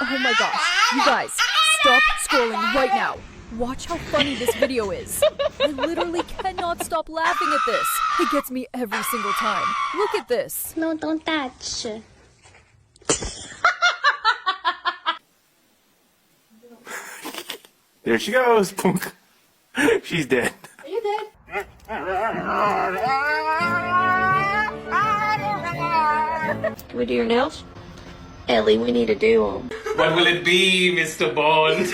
Oh my gosh, you guys, stop scrolling right now. Watch how funny this video is. I literally cannot stop laughing at this. It gets me every single time. Look at this. No, don't touch. There she goes. Punk. She's dead. Are you dead? Can we do your nails? Ellie, we need to do them. What will it be, Mr. Bond?